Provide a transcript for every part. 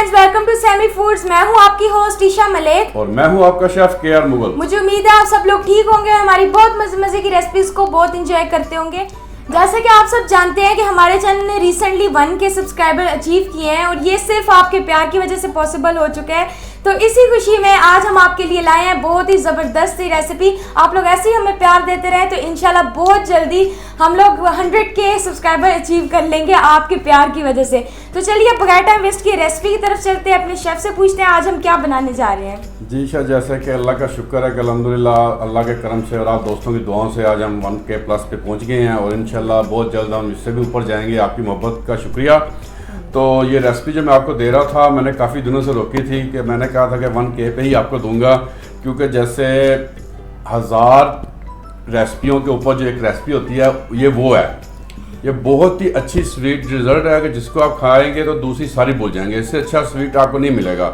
Friends, welcome to Semi Foods. मैं हूं आपकी होस्ट ईशा मलिक और मैं हूं आपका शेफ केआर मुगल। मुझे उम्मीद है आप सब लोग ठीक होंगे और हमारी बहुत मजे की रेसिपीज को बहुत इंजॉय करते होंगे। जैसा कि आप सब जानते हैं कि हमारे चैनल ने रिसेंटली 1K सब्सक्राइबर अचीव किए हैं और ये सिर्फ आपके प्यार की वजह से पॉसिबल हो चुका है। तो इसी खुशी में आज हम आपके लिए लाए हैं बहुत ही ज़बरदस्त सी रेसिपी। आप लोग ऐसे ही हमें प्यार देते रहे तो इंशाल्लाह बहुत जल्दी हम लोग 100K सब्सक्राइबर अचीव कर लेंगे आपके प्यार की वजह से। तो चलिए बगैर टाइम वेस्ट की रेसिपी की तरफ चलते हैं, अपने शेफ से पूछते हैं आज हम क्या बनाने जा रहे हैं। जी शाह, जैसे कि अल्लाह का शुक्र है कि अल्हम्दुलिल्लाह अल्लाह के करम से और आप दोस्तों की दुआओं से आज हम 1K प्लस पे पहुंच गए हैं और इंशाल्लाह बहुत जल्द हम इससे भी ऊपर जाएंगे। आपकी मोहब्बत का शुक्रिया। तो ये रेसिपी जो मैं आपको दे रहा था, मैंने काफ़ी दिनों से रोकी थी कि मैंने कहा था कि 1K पे ही आपको दूंगा, क्योंकि जैसे 1000 रेसिपियों के ऊपर जो एक रेसिपी होती है ये वो है। ये बहुत ही अच्छी स्वीट डिज़र्ट है कि जिसको आप खाएंगे तो दूसरी सारी भूल जाएंगे। इससे अच्छा स्वीट आपको नहीं मिलेगा।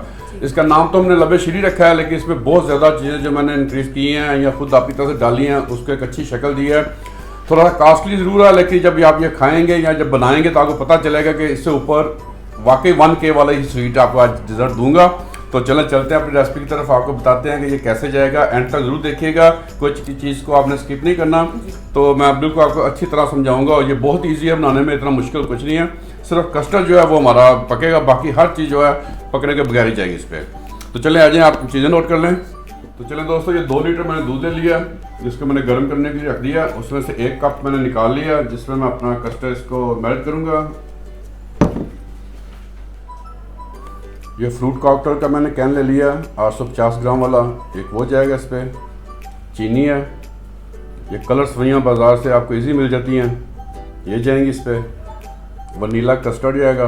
इसका नाम तो हमने लबे शीरी रखा है, लेकिन इसमें बहुत ज़्यादा चीज़ें जो मैंने इंक्रीज़ की हैं या खुद आपकी तरफ से डाली हैं उसको एक अच्छी शक्ल दी है। थोड़ा सा कॉस्टली ज़रूर है, लेकिन जब आप ये खाएंगे या जब बनाएंगे तो आपको पता चलेगा कि इससे ऊपर वाकई 1K वाला ही स्वीट आपको आज डिज़र्ट दूंगा। तो चलें चलते हैं अपनी रेसिपी की तरफ, आपको बताते हैं कि ये कैसे जाएगा। एंड तक ज़रूर देखिएगा, कोई चीज़ को आपने स्किप नहीं करना। तो मैं बिल्कुल आपको अच्छी तरह समझाऊंगा और ये बहुत ईजी है बनाने में, इतना मुश्किल कुछ नहीं है। सिर्फ कस्टर्ड जो है वो हमारा पकेगा, बाकी हर चीज़ जो है पकने के बगैर ही जाएगी इस पर। तो चलें आ जाएँ, आप चीज़ें नोट कर लें। तो चलें दोस्तों, ये 2 लीटर मैंने दूध ले लिया, जिसको मैंने गर्म करने के लिए रख दिया। उसमें से 1 कप मैंने निकाल लिया, जिसमें मैं अपना कस्टर्ड इसको मेल्ट करूँगा। ये फ्रूट कॉकटेल का मैंने कैन ले लिया 850 ग्राम वाला, एक वो जाएगा इस पर। चीनी है, ये कलर्स वहीं बाज़ार से आपको इजी मिल जाती हैं, ये जाएंगी इस पर। वनीला कस्टर्ड जाएगा,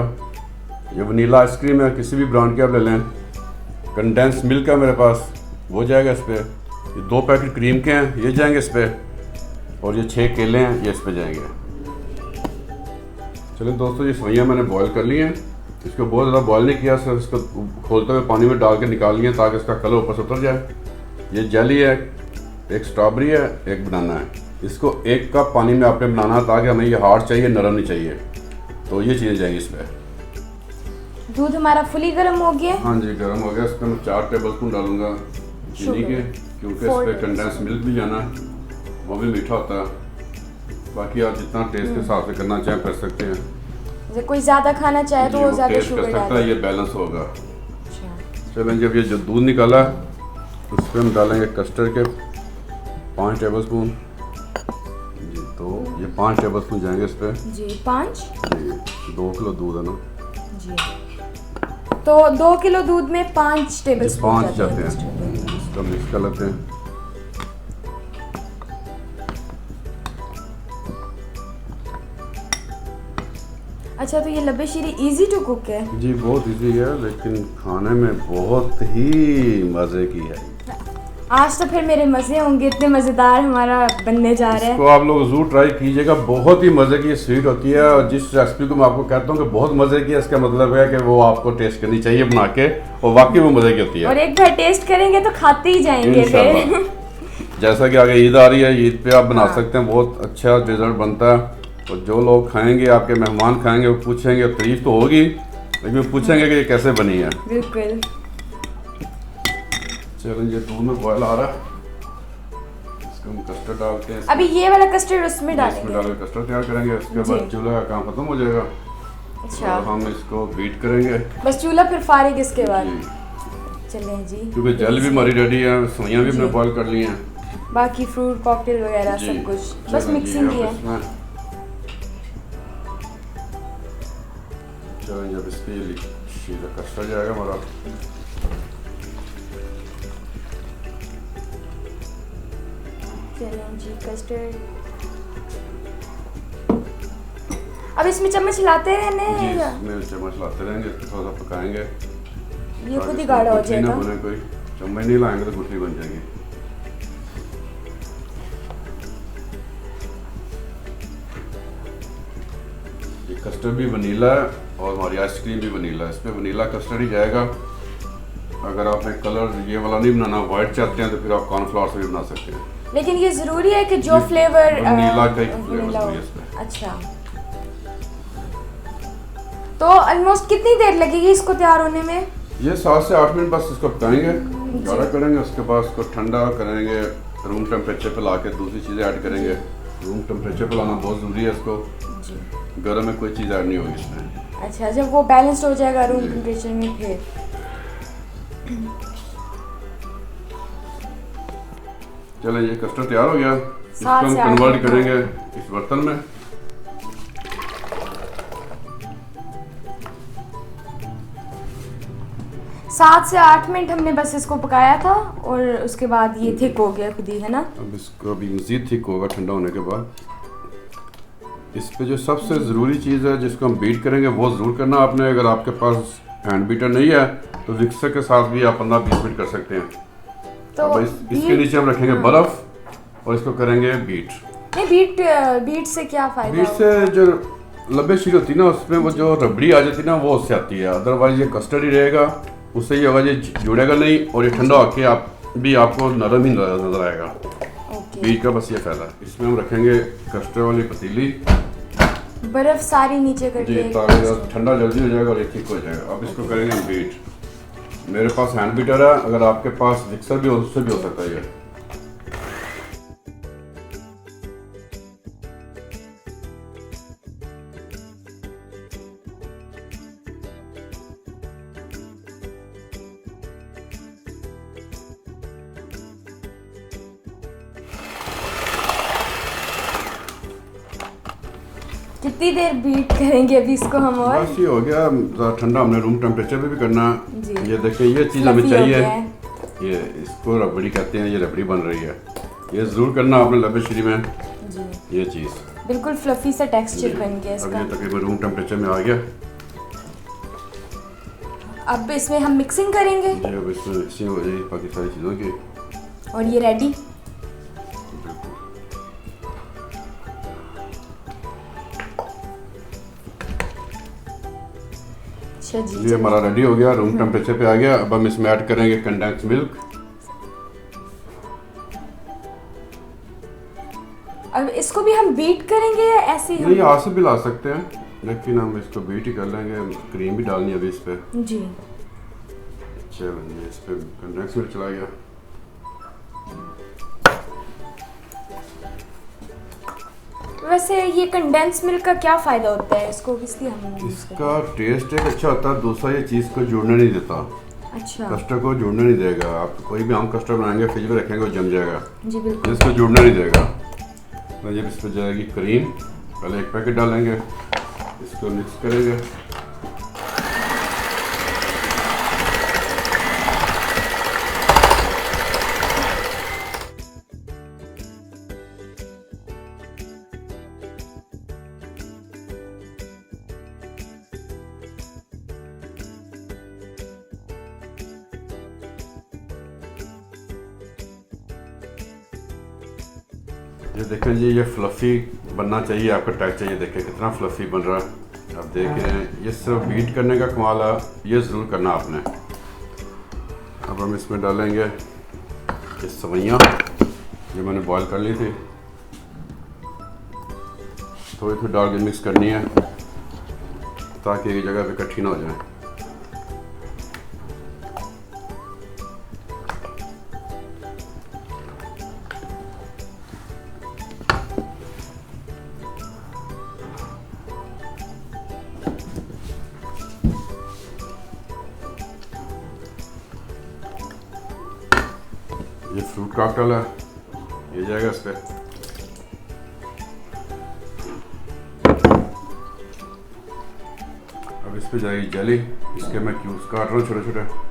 ये वनीला आइसक्रीम है, किसी भी ब्रांड के आप ले लें। कंडेंस मिल्क है मेरे पास, वो जाएगा इस पर। ये 2 पैकेट क्रीम के हैं, ये जाएंगे इस पर। और ये 6 केले हैं, ये इस पर जाएंगे। चलिए दोस्तों, ये सवैयाँ मैंने बॉयल कर ली हैं। इसको बहुत ज़्यादा बॉयल नहीं किया, सिर्फ इसको खोलते हुए पानी में डाल के निकाल लिया ताकि इसका कलर ऊपर से उतर जाए। ये जेली है, एक स्ट्रॉबेरी है, एक बनाना है। इसको 1 कप पानी में आपने बनाना ताकि हमें ये हार्ड चाहिए, नरम नहीं चाहिए। तो ये चीज़ें जाएंगी इसमें। दूध हमारा फुली गर्म हो गया। हाँ जी, गर्म हो गया। इसमें मैं 4 टेबल स्पून डालूंगा चीनी के, क्योंकि इस पर कंडेंस मिल्क भी जाना है, वो भी मीठा होता है। बाकी आप जितना टेस्ट के हिसाब से करना चाहें कर सकते हैं। जैसे कोई ज़्यादा खाना चाहे तो वो ज़्यादा शुगर डालें, ये बैलेंस होगा। चलें, जब ये जो दूध निकाला उस पर हम डालेंगे कस्टर्ड के 5 टेबल स्पून जी। तो ये 5 टेबल स्पून जाएंगे इस पर जी। 5 जी, 2 किलो दूध है ना जी। तो 2 किलो दूध में 5 टेबल स्पून 5 जाते हैं। इसको मिक्स कर लेते हैं। अच्छा, तो ये लबे शीरी इजी टू कुक है जी, बहुत इजी है, लेकिन खाने में बहुत ही मज़े की है। आज तो फिर मेरे मज़े होंगे, इतने मज़ेदार हमारा बनने जा रहा है। इसको आप लोग ज़रूर ट्राई कीजिएगा, बहुत ही मज़े की स्वीट होती है। और जिस रेसिपी को मैं आपको कहता हूँ कि बहुत मज़े की है, इसका मतलब है कि वो आपको टेस्ट करनी चाहिए बना के, और वाकई वो मज़े की होती है। और एक बार टेस्ट करेंगे तो खाते ही जाएंगे फिर। जैसा कि आगे ईद आ रही है, ईद पे आप बना सकते हैं, बहुत अच्छा डिज़र्ट बनता है। और जो लोग खाएंगे, आपके मेहमान खाएंगे, वो पूछेंगे, तारीफ तो होगी लेकिन पूछेंगे कि ये कैसे बनी है। बिल्कुल। चलो, ये दूध में बॉयल आ रहा है, इसको हम कस्टर्ड डालते हैं। अभी ये वाला कस्टर्ड उसमें डालेंगे, कस्टर्ड तैयार करेंगे। उसके बाद चूल्हा का काम खत्म हो जाएगा। अच्छा, और हम इसको बीट करेंगे बस चूल्हा फिर फारिग इसके बाद। चलें जी, क्योंकि जल भी हमारी रेडी है, सवैयाँ भी हमने बॉयल कर ली हैं, बाकी फ्रूट कॉकटेल वगैरह सब कुछ बस मिक्सिंग ही है। जब इसकी शीरा कस्टर्ड जाएगा हमारा, चलें जी कस्टर्ड। अब इसमें चम्मच हिलाते रहने हैं या इसमें चम्मच लाते रहेंगे, थोड़ा सा पकाएंगे। ये खुद ही गाढ़ा हो जाएगा। कोई चम्मच नहीं लाएंगे तो गुठली बन जाएगी। ये कस्टर्ड भी वनीला है और हमारी आइसक्रीम भी वनीला है। इसमें वनीला कस्टर्ड ही जाएगा। अगर आपने कलर ये वाला नहीं बनाना, वाइट चाहते हैं, तो फिर आप कॉर्नफ्लावर से भी बना सकते हैं। लेकिन ये जरूरी है कि जो फ्लेवर वनीला का ही फ्लेवर है इसमें। अच्छा, तो ऑलमोस्ट कितनी देर लगेगी इसको तैयार होने में? ये 7 से 8 मिनट बस इसको पकाएंगे, गाढ़ा करेंगे, उसके बाद इसको ठंडा करेंगे, रूम टेम्परेचर पे लाके दूसरी चीज़ें ऐड करेंगे। रूम टेम्परेचर पे लाना बहुत ज़रूरी है इसको, गर्म में कोई चीज़ ऐड नहीं होगी इसमें। अच्छा, जब वो बैलेंस्ड हो जाएगा रूम टेम्परेचर में फिर चलो ये कस्टर्ड तैयार हो गया, इसको हम कन्वर्ट करेंगे इस बर्तन में। 7 से 8 मिनट हमने बस इसको पकाया था और उसके बाद ये थिक हो गया खुद ही, है ना? अब इसको अभी मज़ीद थिक होगा ठंडा होने के बाद। इस पे जो सबसे ज़रूरी चीज़ है जिसको हम बीट करेंगे वो ज़रूर करना आपने। अगर आपके पास हैंड बीटर नहीं है तो विक्सर के साथ भी आप 15-20 मिनट कर सकते हैं। तो इसके नीचे हम रखेंगे बर्फ़ और इसको करेंगे बीट। नहीं, बीट से क्या फ़ायदा? बीट से जो लब्बे शीट होती है ना, उसमें वो जो रबड़ी आ जाती है ना, वो उससे आती है। अदरवाइज ये कस्टर्ड ही रहेगा, उससे ये होगा, ये जुड़ेगा नहीं और ये ठंडा होके आपको नरम ही नजर आएगा। बीट का बस ये फायदा है। इसमें हम रखेंगे कस्टर्ड वाली पतीली, बर्फ सारी नीचे कर जी, ताकि ठंडा जल्दी हो जाएगा और एक थिक हो जाएगा। अब इसको करेंगे बीट। मेरे पास हैंड बीटर है, अगर आपके पास मिक्सर भी हो उससे भी हो सकता है ये। कितनी देर बीट करेंगे अभी इसको हम? और बस ये हो गया, ज़रा ठंडा हमने रूम टेम्परेचर पे भी करना है। ये देखिए, ये चीज़ हमें फ्लफी चाहिए, हो गया ये इसको रबड़ी कहते हैं, ये रबड़ी बन रही है। ये ज़रूर करना आपने लबे श्री में जी। ये चीज़ बिल्कुल फ्लफी सा टेक्सचर बन गया अब इसका। ये तकरीबन रूम टेम्परेचर में आ गया। अब इसमें हम मिक्सिंग करेंगे जी, अब इसमें मिक्सिंग हो जाएगी बाकी सारी चीज़ों की और ये रेडी। अच्छा जी, ये हमारा रेडी हो गया, रूम टेम्परेचर पे आ गया। अब हम इसमें ऐड करेंगे कंडेंस मिल्क। अब इसको भी हम बीट करेंगे या ऐसे ही? नहीं, हाथ से भी ला सकते हैं, लेकिन हम इसको बीट ही कर लेंगे। क्रीम भी डालनी है अभी इस पे। जी, चलो जी, इस पे कंडेंस मिल्क चला गया। वैसे ये कंडेंस मिल्क का क्या फ़ायदा होता है? इसको किसलिए हम इसका टेस्ट एक अच्छा होता है, दूसरा ये चीज़ को जुड़ने नहीं देता। अच्छा, कस्टर्ड को जुड़ने नहीं देगा। आप कोई भी आम कस्टर्ड बनाएंगे, फ्रिज में रखेंगे, वो जम जाएगा। जी बिल्कुल। इसको जुड़ने नहीं देगा। तो जब इस पर जाएगी क्रीम, पहले एक पैकेट डालेंगे, इसको मिक्स करेंगे। ये देखें जी, ये फ्लफ़ी बनना चाहिए आपका टेक्सचर। ये देखें कितना फ्लफ़ी बन रहा है। आप देख रहे हैं, ये सिर्फ बीट करने का कमाल है, ये ज़रूर करना आपने। अब हम इसमें डालेंगे ये सवैयाँ जो मैंने बॉईल कर ली थी, थोड़ी थोड़ी डाल के मिक्स करनी है ताकि एक जगह पे इकट्ठी ना हो जाए। ये फ्रूट कॉकटेल है, ये जाएगा इस पे। अब इस पे जाएगी जेली, इसके मैं क्यूब्स काट रहा हूँ छोटे छोटे।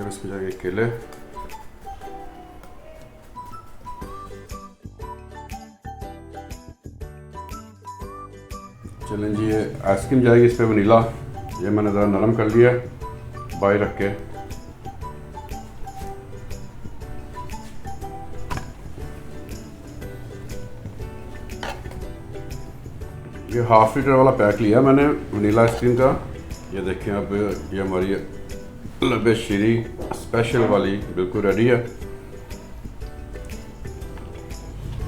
इस पे जाएंगे केले, चलें जी। ये आइसक्रीम जाएगी इस पे वनीला, ये मैंने ज़रा नरम कर लिया। बाई रख के ये 1/2 लीटर वाला पैक लिया मैंने वनीला आइसक्रीम का। ये देखें अब ये हमारी लबे शीरी स्पेशल वाली बिल्कुल रेडी है।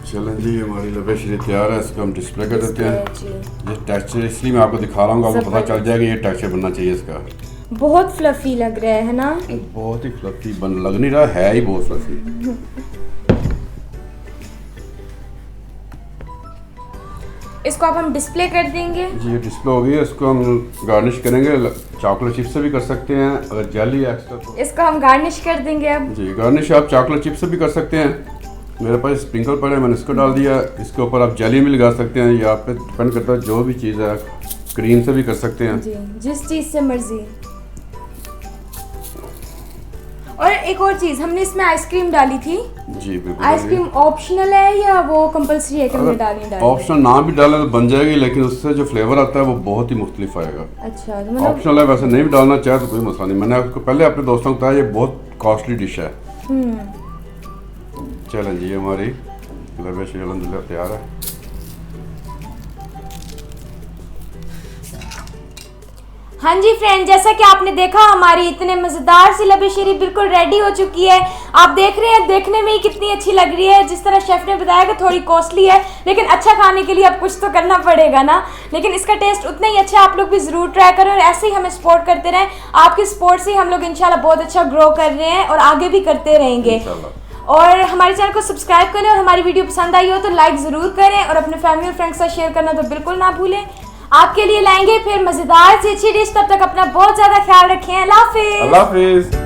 चलें जी, हमारी लबे शीरी तैयार है। इसको हम डिस्प्ले कर देते हैं। ये टेक्सचर इसलिए मैं आपको दिखा रहा हूँ, आपको पता चल जाएगा ये टेक्सचर बनना चाहिए इसका। बहुत फ्लफी लग रहा है ना? बहुत ही फ्लफी बन लग नहीं रहा है ही बहुत फ्लफी। इसको अब हम डिस्प्ले कर देंगे। जी, ये डिस्प्ले हो गई है। इसको हम गार्निश करेंगे, चॉकलेट चिप्स से भी कर सकते हैं अगर जेली है एक्स्ट्रा तो। इसको हम गार्निश कर देंगे अब। जी, गार्निश आप चॉकलेट चिप्स से भी कर सकते हैं। मेरे पास स्प्रिंकल पड़े, मैंने इसको डाल दिया। इसके ऊपर आप जेली भी लगा सकते हैं, या आप पे डिपेंड करता है जो भी चीज़ है। क्रीम से भी कर सकते हैं जी, जिस चीज़ से मर्जी। और एक और चीज़, हमने इसमें आइसक्रीम डाली थी। जी बिल्कुल। आइसक्रीम ऑप्शनल है या वो कंपलसरी है कि हमें डालनी? ऑप्शनल ना भी डालें तो बन जाएगी, लेकिन उससे जो फ्लेवर आता है वो बहुत ही मुख्तलिफ आएगा। अच्छा, तो मतलब ऑप्शनल है, वैसे नहीं भी डालना चाहे तो कोई मसला नहीं। मैंने आपको पहले अपने दोस्तों को बताया ये बहुत कॉस्टली डिश है। चलें जी, हमारी लबे शीरी अल्हम्दुलिल्लाह तैयार है। हाँ जी फ्रेंड, जैसा कि आपने देखा हमारी इतने मज़ेदार सी लबे शीरी बिल्कुल रेडी हो चुकी है। आप देख रहे हैं, देखने में ही कितनी अच्छी लग रही है। जिस तरह शेफ़ ने बताया कि थोड़ी कॉस्टली है, लेकिन अच्छा खाने के लिए अब कुछ तो करना पड़ेगा ना। लेकिन इसका टेस्ट उतना ही अच्छा है। आप लोग भी ज़रूर ट्राई करें और ऐसे ही हमें सपोर्ट करते रहें। आपकी सपोर्ट से हम लोग इंशाल्लाह बहुत अच्छा ग्रो कर रहे हैं और आगे भी करते रहेंगे। और हमारे चैनल को सब्सक्राइब करें और हमारी वीडियो पसंद आई हो तो लाइक ज़रूर करें और अपने फैमिली और फ्रेंड्स के साथ शेयर करना तो बिल्कुल ना भूलें। आपके लिए लाएंगे फिर मज़ेदार सी अच्छी डिश। तब तक अपना बहुत ज़्यादा ख्याल रखें। अल्लाह हाफिज़। अल्लाह हाफिज़।